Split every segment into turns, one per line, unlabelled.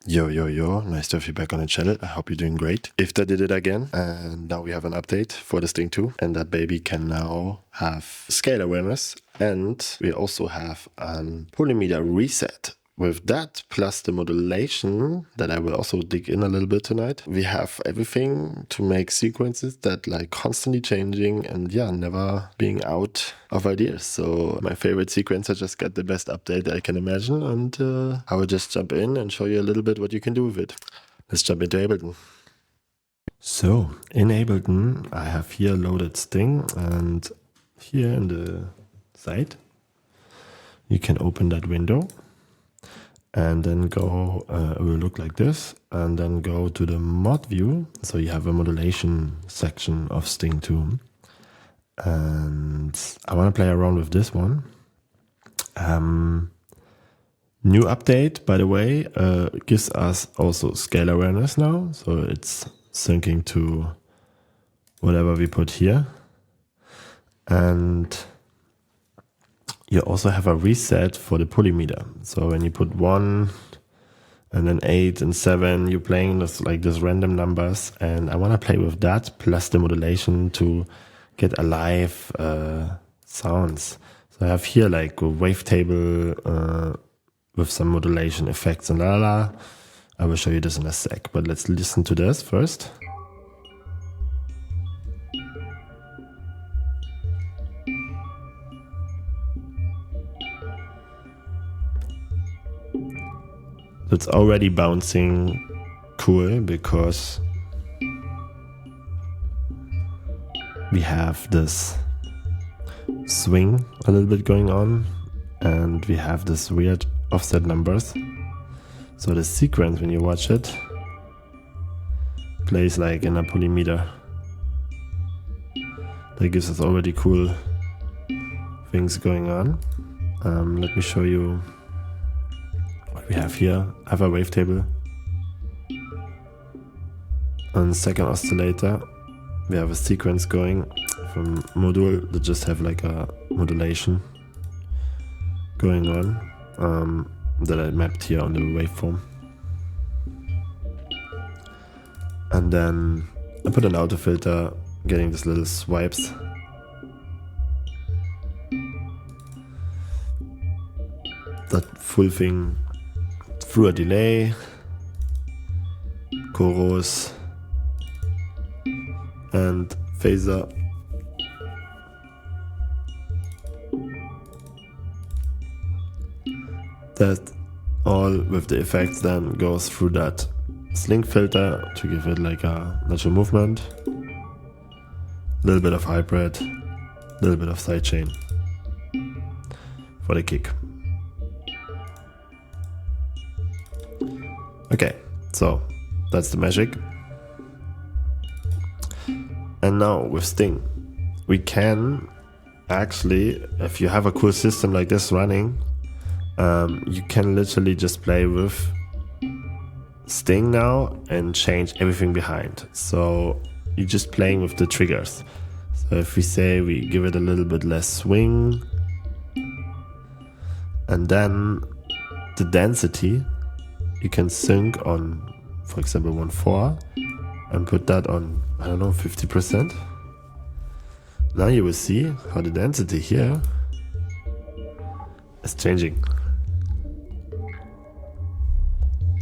Yo, yo, yo, nice to have you back on the channel. I hope you're doing great. Ifthenelse did it again, and now we have an update for this thing too. And that baby can now have scale awareness, and we also have an polymeter reset. With that, plus the modulation that I will also dig in a little bit tonight, we have everything to make sequences that like constantly changing and yeah, never being out of ideas. So my favorite sequencer just got the best update I can imagine, and I will just jump in and show you a little bit what you can do with it. Let's jump into Ableton. So in Ableton, I have here loaded Sting, and here in the side, you can open that window. And then go, it will look like this, and then go to the mod view. So you have a modulation section of Sting 2. And I want to play around with this one. New update, by the way, gives us also scale awareness now. So it's syncing to whatever we put here. And you also have a reset for the polymeter. So when you put 1 and then 8 and 7, you're playing this like these random numbers. And I want to play with that plus the modulation to get alive sounds. So I have here like a wavetable with some modulation effects and la la. I will show you this in a sec, but let's listen to this first. It's already bouncing cool because we have this swing a little bit going on and we have this weird offset numbers. So the sequence, when you watch it, plays like in a polymeter. That gives us already cool things going on. Let me show you what we have here. I have a wavetable. On the second oscillator, we have a sequence going from module that just have like a modulation going on that I mapped here on the waveform. And then I put an auto filter, getting these little swipes. That full thing through a delay, chorus, and phaser. That all with the effects then goes through that Slink Filter to give it like a natural movement, a little bit of hybrid, a little bit of sidechain for the kick. Okay, so that's the magic. And now with Sting, we can actually, if you have a cool system like this running, you can literally just play with Sting now and change everything behind. So you're just playing with the triggers. So if we say we give it a little bit less swing, and then the density, you can sync on, for example, 1/4 and put that on, I don't know, 50%. Now you will see how the density here is changing.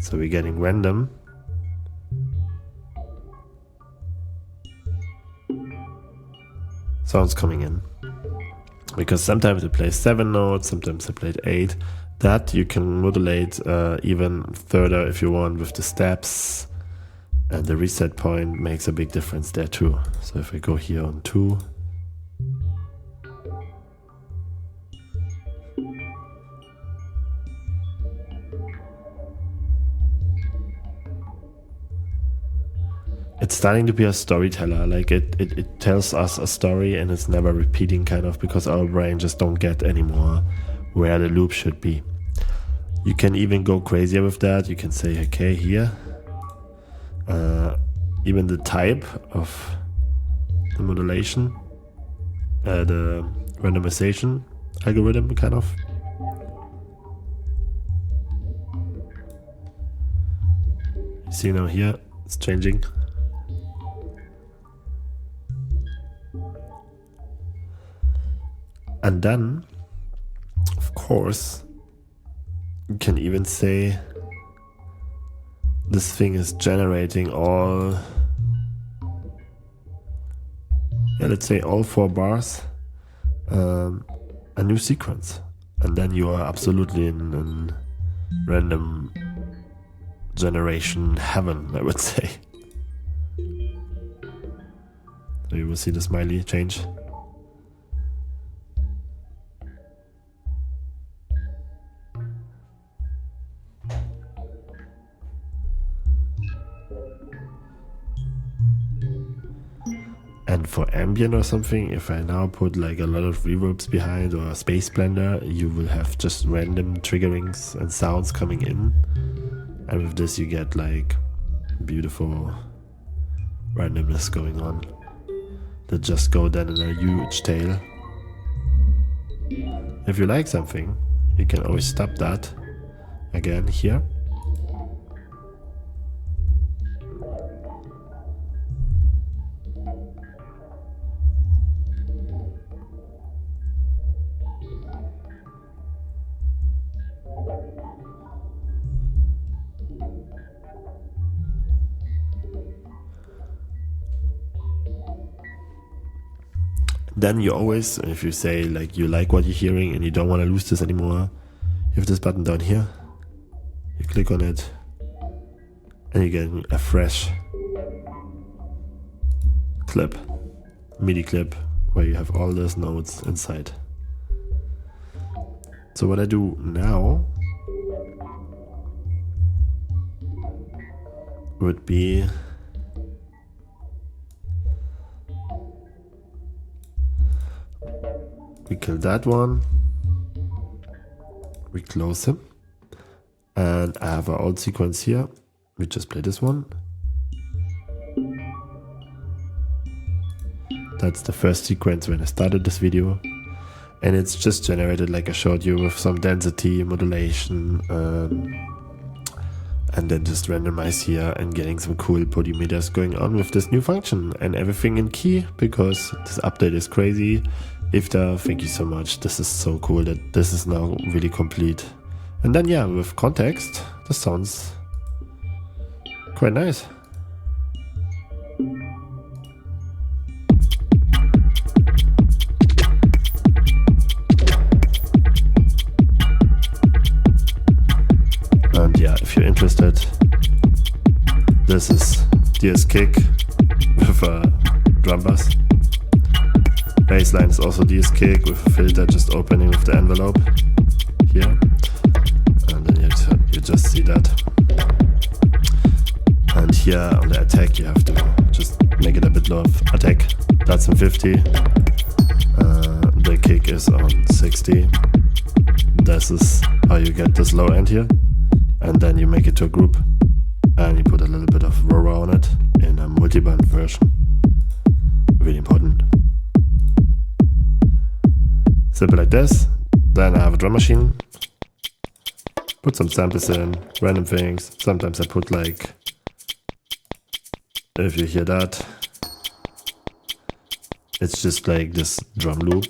So we're getting random. Sounds coming in. Because sometimes it plays 7 notes, sometimes it plays 8. That you can modulate even further if you want with the steps, and the reset point makes a big difference there too. So if we go here on 2, it's starting to be a storyteller. Like it tells us a story and it's never repeating kind of, because our brain just don't get anymore where the loop should be. You can even go crazier with that. You can say, okay, here, even the type of the modulation, the randomization algorithm kind of. See now here, it's changing. And then, of course, you can even say this thing is generating all, let's say all 4 bars, a new sequence. And then you are absolutely in random generation heaven, I would say. So you will see the smiley change. And for ambient or something, if I now put like a lot of reverbs behind or a space blender, you will have just random triggerings and sounds coming in. And with this you get like beautiful randomness going on that just go then in a huge tail. If you like something, you can always stop that again here. Then you always, if you say like you like what you're hearing and you don't want to lose this anymore, you have this button down here. You click on it and you get a fresh clip, MIDI clip, where you have all those notes inside. So what I do now would be we kill that one, we close him, and I have our old sequence here. We just play this one. That's the first sequence when I started this video, and it's just generated like I showed you with some density, modulation, and then just randomize here and getting some cool podimeters going on with this new function, and everything in key because this update is crazy. Ifta, thank you so much. This is so cool that this is now really complete. And then yeah, with context, this sounds quite nice. And yeah, if you're interested, this is DS Kick with a drum bass. Bassline is also DS Kick with a filter just opening with the envelope here. And then you just see that. And here on the attack you have to just make it a bit low of attack. That's on 50. The kick is on 60. This is how you get this low end here. And then you make it to a group. And you put a little bit of roar on it in a multiband version. Really important. Simple like this. Then I have a drum machine. Put some samples in, random things. Sometimes I put like, if you hear that, it's just like this drum loop.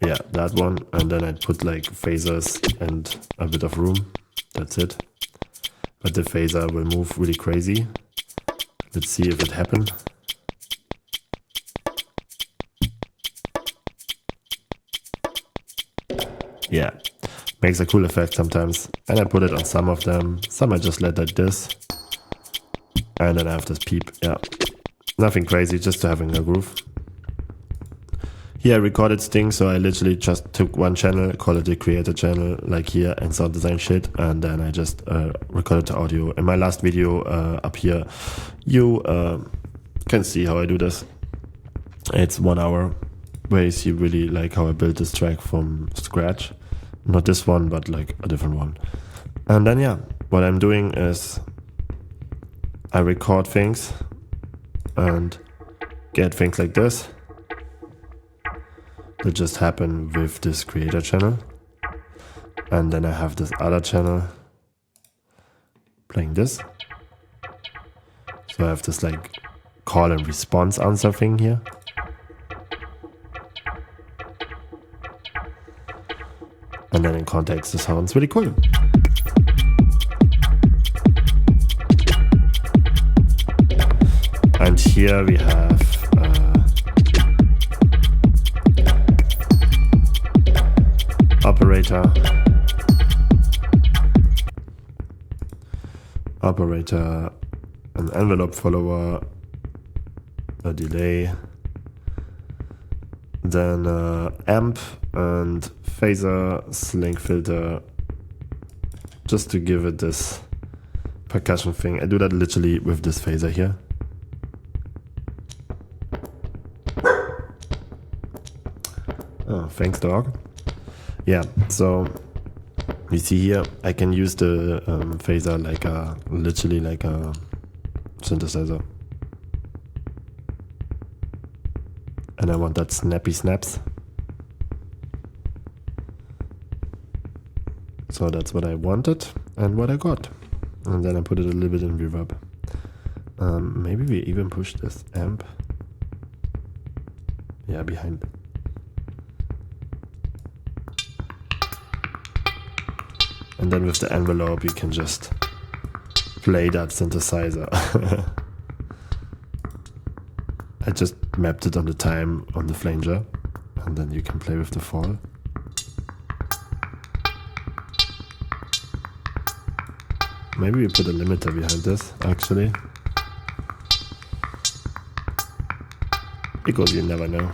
Yeah, that one. And then I put like phasers and a bit of room. That's it. But the phaser will move really crazy. Let's see if it happened. Yeah, makes a cool effect sometimes. And I put it on some of them. Some I just let like this. And then I have this peep. Yeah, nothing crazy, just to having a groove. Here I recorded Sting, so I literally just took one channel, call it the creator channel, like here, and sound design shit. And then I just recorded the audio. In my last video up here, you can see how I do this. It's 1 hour, where you see really like how I built this track from scratch. Not this one, but like a different one. And then yeah, what I'm doing is I record things and get things like this that just happen with this creator channel. And then I have this other channel playing this. So I have this like call and response answer thing here. And then in context, this sounds really cool. And here we have operator, an envelope follower, a delay, then amp and phaser, slink filter, just to give it this percussion thing. I do that literally with this phaser here. Oh, thanks, dog. Yeah, so you see here, I can use the phaser like literally like a synthesizer. And I want that snappy snaps. So that's what I wanted and what I got. And then I put it a little bit in reverb. Maybe we even push this amp. Yeah, behind. And then with the envelope, you can just play that synthesizer. I just mapped it on the time on the flanger, and then you can play with the fall. Maybe we put a limiter behind this, actually. Because you never know.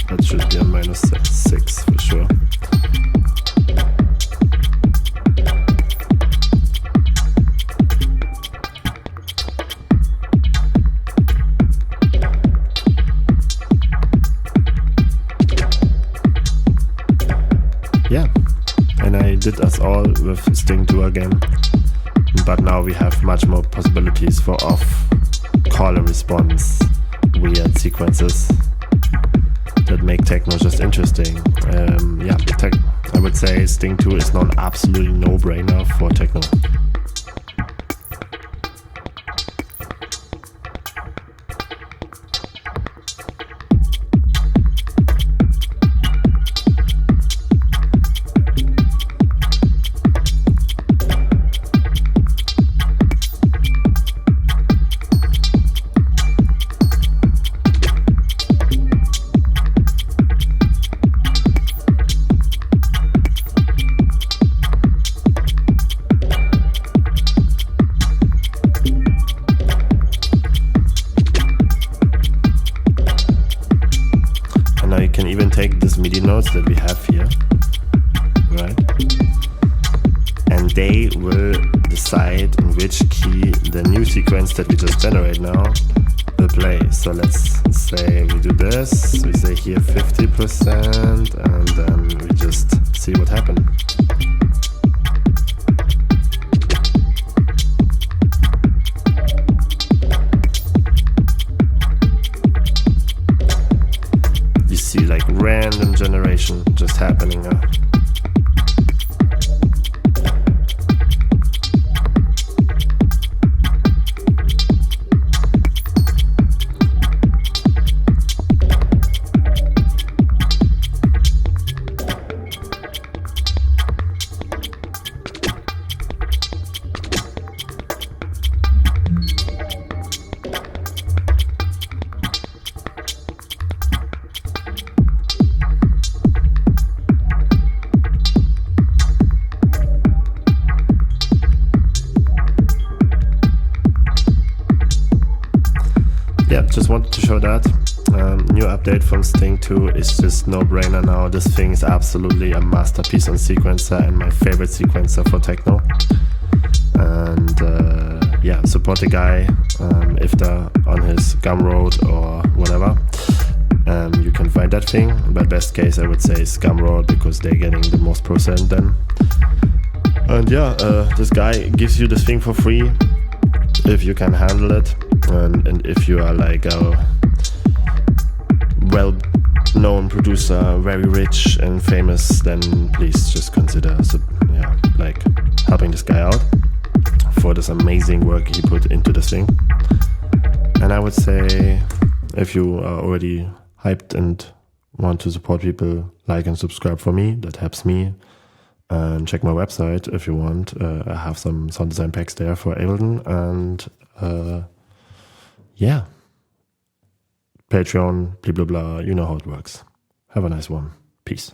That should be a -6 for sure. Yeah, and I did us all with Sting 2 again, but now we have much more possibilities for off call and response weird sequences that make techno just interesting. Yeah, I would say Sting 2 is not absolutely no-brainer for techno. Can even take these MIDI notes that we have here, right? And they will decide in which key the new sequence that we just generate now will play. So let's say we do this, we say here 50%, and then we just see what happens. Like random generation just happening now. Yeah, just wanted to show that. New update from Sting 2 is just no-brainer now. This thing is absolutely a masterpiece on sequencer and my favorite sequencer for techno. And yeah, support the guy, Ifthenelse, on his Gumroad or whatever. You can find that thing, but best case I would say is Gumroad because they're getting the most % then. And yeah, this guy gives you this thing for free if you can handle it. And if you are like well-known producer, very rich and famous, then please just consider like helping this guy out for this amazing work he put into this thing. And I would say, if you are already hyped and want to support people, like and subscribe for me. That helps me. And check my website if you want. I have some sound design packs there for Ableton. And yeah, Patreon, blah, blah, blah. You know how it works. Have a nice one. Peace.